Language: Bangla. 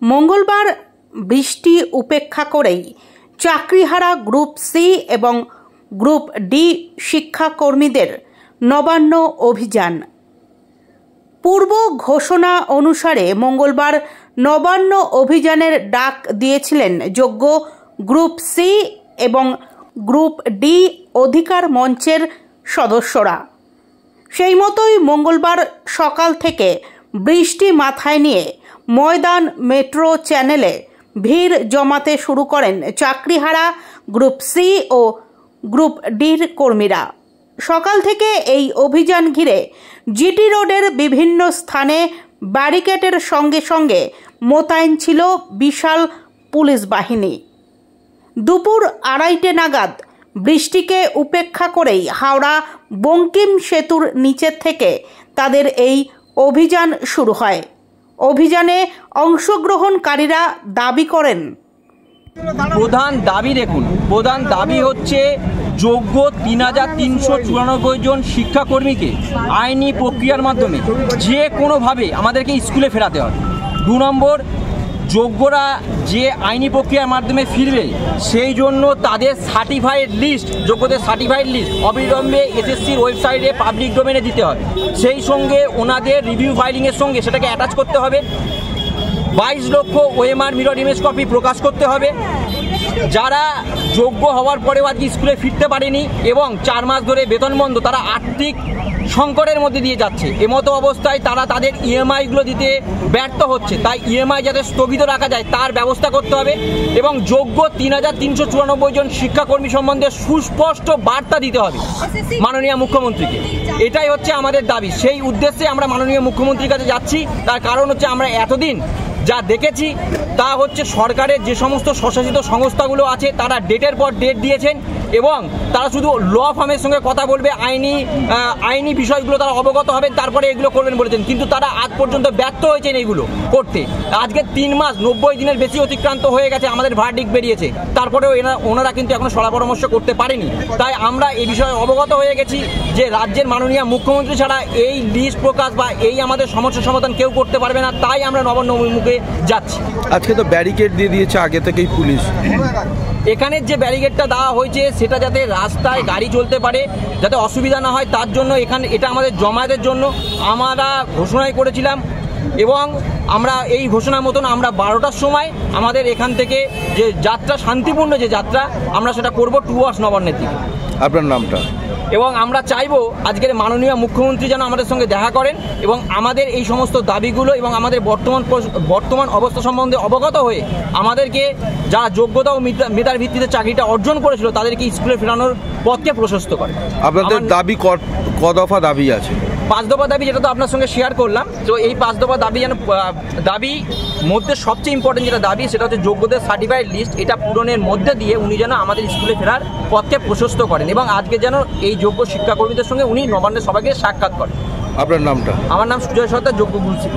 মঙ্গলবার বৃষ্টি উপেক্ষা করেই চাকরিহারা গ্রুপ সি এবং গ্রুপ ডি শিক্ষাকর্মীদের নবান্ন অভিযান। পূর্ব ঘোষণা অনুসারে মঙ্গলবার নবান্ন অভিযানের ডাক দিয়েছিলেন যোগ্য গ্রুপ সি এবং গ্রুপ ডি অধিকার মঞ্চের সদস্যরা। সেই মতোই মঙ্গলবার সকাল থেকে বৃষ্টি মাথায় নিয়ে ময়দান মেট্রো চ্যানেলে ভিড় জমাতে শুরু করেন চাকরিহারা গ্রুপ সি ও গ্রুপ ডির কর্মীরা। সকাল থেকে এই অভিযান ঘিরে জিটি রোডের বিভিন্ন স্থানে ব্যারিকেডের সঙ্গে সঙ্গে মোতায়েন ছিল বিশাল পুলিশ বাহিনী। দুপুর 2:30 নাগাদ বৃষ্টিকে উপেক্ষা করেই হাওড়া বঙ্কিম সেতুর নিচের থেকে তাদের এই অভিযান শুরু হয়। অভিযানে অংশগ্রহণকারীরা দাবি করেন, প্রধান দাবি হচ্ছে যোগ্য 3394 জন শিক্ষাকর্মীকে আইনি প্রক্রিয়ার মাধ্যমে যে কোনোভাবে আমাদেরকে স্কুলে ফেরাতে হবে। 2 নম্বর, যোগ্যরা যে আইনি প্রক্রিয়ার মাধ্যমে ফিরবে সেই জন্য তাদের যোগ্যদের সার্টিফাইড লিস্ট অবিলম্বে এসএসসির ওয়েবসাইটে পাবলিক ডোমেনে দিতে হবে। সেই সঙ্গে ওনাদের রিভিউ ফাইলিংয়ের সঙ্গে সেটাকে অ্যাটাচ করতে হবে। 22 লক্ষ ওএমআর মিরর ইমেজ কপি প্রকাশ করতে হবে। যারা যোগ্য হওয়ার পরেও আজকে স্কুলে ফিরতে পারেনি এবং 4 মাস ধরে বেতন বন্ধ, তারা আর্থিক সংকটের মধ্যে দিয়ে যাচ্ছে। এমতো অবস্থায় তারা তাদের ইএমআইগুলো দিতে ব্যর্থ হচ্ছে, তাই ইএমআই যাতে স্থগিত রাখা যায় তার ব্যবস্থা করতে হবে এবং যোগ্য 3394 জন শিক্ষাকর্মী সম্বন্ধে সুস্পষ্ট বার্তা দিতে হবে মাননীয় মুখ্যমন্ত্রীকে। এটাই হচ্ছে আমাদের দাবি। সেই উদ্দেশ্যে আমরা মাননীয় মুখ্যমন্ত্রীর কাছে যাচ্ছি। তার কারণ হচ্ছে আমরা এতদিন যা দেখেছি তা হচ্ছে সরকারের যে সমস্ত স্বশাসিত সংস্থাগুলো আছে তারা ডেটের পর ডেট দিয়েছেন এবং তারা শুধু ল ফার্মের সঙ্গে কথা বলবে, আইনি বিষয়গুলো তারা অবগত হবেন, তারপরে এগুলো করবেন বলেছেন, কিন্তু তারা আজ পর্যন্ত ব্যর্থ হয়েছেন এইগুলো করতে। আজকে 3 মাস 90 দিনের বেশি অতিক্রান্ত হয়ে গেছে, আমাদের ভার্ডিক্ট বেরিয়েছে, তারপরেও ওনারা কিন্তু এখন সলা পরামর্শ করতে পারেনি। তাই আমরা এই বিষয়ে অবগত হয়ে গেছি যে রাজ্যের মাননীয় মুখ্যমন্ত্রী ছাড়া এই লিস্ট প্রকাশ বা এই আমাদের সমস্যার সমাধান কেউ করতে পারবে না। তাই আমরা নবান্ন অভিমুখে যাচ্ছি। আজকে তো ব্যারিকেড দিয়ে দিয়েছে আগে থেকেই পুলিশ। এখানের যে ব্যারিকেডটা দেওয়া হয়েছে সেটা যাতে রাস্তায় গাড়ি চলতে পারে, যাতে অসুবিধা না হয় তার জন্য এটা আমাদের জমায়েতের জন্য আমরা ঘোষণাই করেছিলাম এবং আমরা এই ঘোষণার মতন আমরা 12টার সময় আমাদের এখান থেকে যে যাত্রা, শান্তিপূর্ণ যে যাত্রা, আমরা সেটা করব টুয়ার্ডস নবান্নের দিকে। আপনার নামটা? এবং আমরা চাইবো আজকের মাননীয় মুখ্যমন্ত্রী যেন আমাদের সঙ্গে দেখা করেন এবং আমাদের এই সমস্ত দাবিগুলো এবং আমাদের বর্তমান অবস্থা সম্বন্ধে অবগত হয়ে আমাদেরকে যারা যোগ্যতা ও মেধার ভিত্তিতে চাকরিটা অর্জন করেছিল তাদেরকে স্কুলে ফেরানোর পথকে প্রশস্ত করে। আপনাদের দাবি ক দফা দাবি আছে? 5 দফা দাবি, যেটা তো আপনার সঙ্গে শেয়ার করলাম। তো এই 5 দফা দাবি দাবি মধ্যে সবচেয়ে ইম্পর্টেন্ট যেটা দাবি সেটা হচ্ছে যোগ্যদের সার্টিফাইড লিস্ট, এটা পূরণের মধ্যে দিয়ে উনি যেন আমাদের স্কুলে ফেরার পথকে প্রশস্ত করেন এবং আজকে যেন এই যোগ্য শিক্ষাকর্মীদের সঙ্গে উনি নবান্নের সবাইকে সাক্ষাৎ করেন। আপনার নামটা? আমার নাম সুজয় সরকার, যোগ্য গ্রুপ সি।